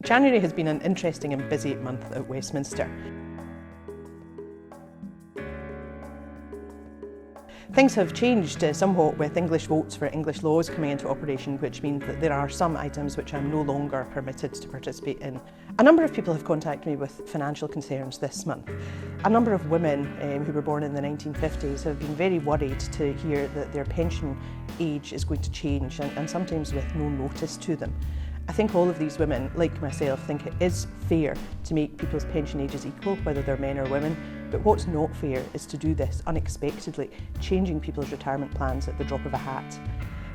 January has been an interesting and busy month at Westminster. Things have changed somewhat with English votes for English laws coming into operation, which means that there are some items which I'm no longer permitted to participate in. A number of people have contacted me with financial concerns this month. A number of women who were born in the 1950s have been very worried to hear that their pension age is going to change, and sometimes with no notice to them. I think all of these women, like myself, think it is fair to make people's pension ages equal, whether they're men or women, but what's not fair is to do this unexpectedly, changing people's retirement plans at the drop of a hat.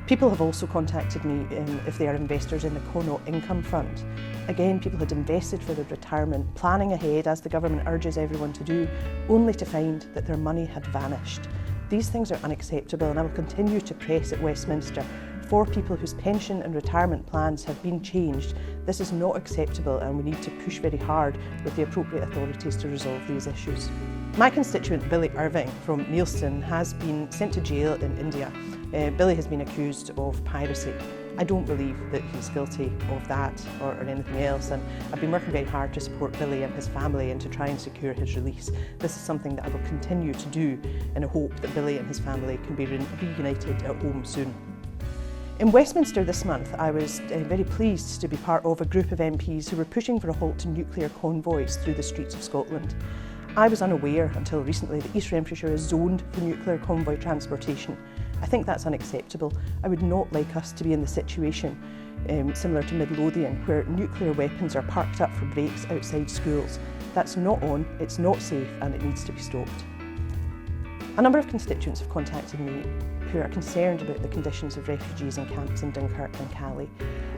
People have also contacted me if they are investors in the Connaught Income Fund. Again, people had invested for their retirement, planning ahead as the government urges everyone to do, only to find that their money had vanished. These things are unacceptable, and I will continue to press at Westminster for people whose pension and retirement plans have been changed. This is not acceptable, and we need to push very hard with the appropriate authorities to resolve these issues. My constituent Billy Irving from Neilston has been sent to jail in India. Billy has been accused of piracy. I don't believe that he's guilty of that or anything else, and I've been working very hard to support Billy and his family and to try and secure his release. This is something that I will continue to do in a hope that Billy and his family can be reunited at home soon. In Westminster this month, I was very pleased to be part of a group of MPs who were pushing for a halt to nuclear convoys through the streets of Scotland. I was unaware until recently that East Renfrewshire is zoned for nuclear convoy transportation. I think that's unacceptable. I would not like us to be in the situation similar to Midlothian, where nuclear weapons are parked up for breaks outside schools. That's not on, it's not safe, and it needs to be stopped. A number of constituents have contacted me who are concerned about the conditions of refugees in camps in Dunkirk and Calais.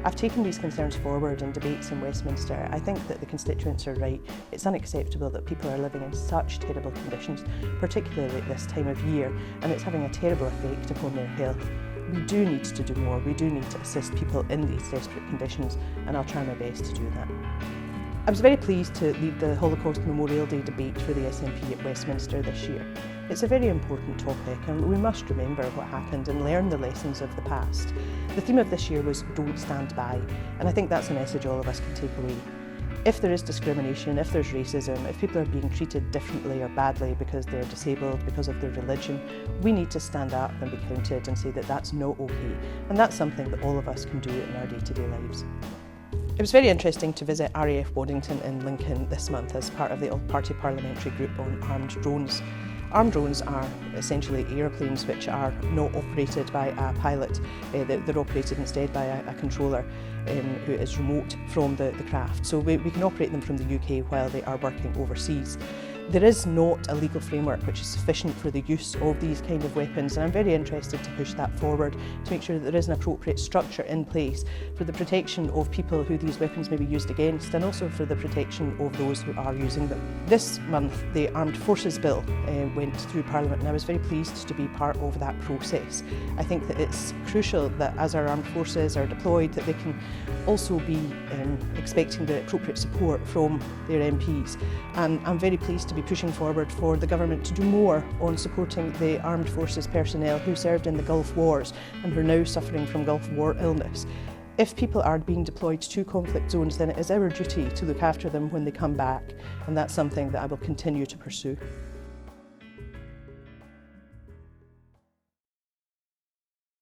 I've taken these concerns forward in debates in Westminster. I think that the constituents are right. It's unacceptable that people are living in such terrible conditions, particularly at this time of year, and it's having a terrible effect upon their health. We do need to do more. We do need to assist people in these desperate conditions, and I'll try my best to do that. I was very pleased to lead the Holocaust Memorial Day debate for the SNP at Westminster this year. It's a very important topic, and we must remember what happened and learn the lessons of the past. The theme of this year was "Don't Stand By", and I think that's a message all of us can take away. If there is discrimination, if there's racism, if people are being treated differently or badly because they're disabled, because of their religion, we need to stand up and be counted and say that that's not okay, and that's something that all of us can do in our day-to-day lives. It was very interesting to visit RAF Waddington in Lincoln this month as part of the all-party parliamentary group on armed drones. Armed drones are essentially aeroplanes which are not operated by a pilot. They're operated instead by a controller who is remote from the craft. So we can operate them from the UK while they are working overseas. There is not a legal framework which is sufficient for the use of these kind of weapons, and I'm very interested to push that forward to make sure that there is an appropriate structure in place for the protection of people who these weapons may be used against, and also for the protection of those who are using them. This month the Armed Forces Bill went through Parliament, and I was very pleased to be part of that process. I think that it's crucial that as our armed forces are deployed that they can also be expecting the appropriate support from their MPs, and I'm very pleased to be pushing forward for the government to do more on supporting the armed forces personnel who served in the Gulf Wars and who are now suffering from Gulf War illness. If people are being deployed to conflict zones, then it is our duty to look after them when they come back, and that's something that I will continue to pursue.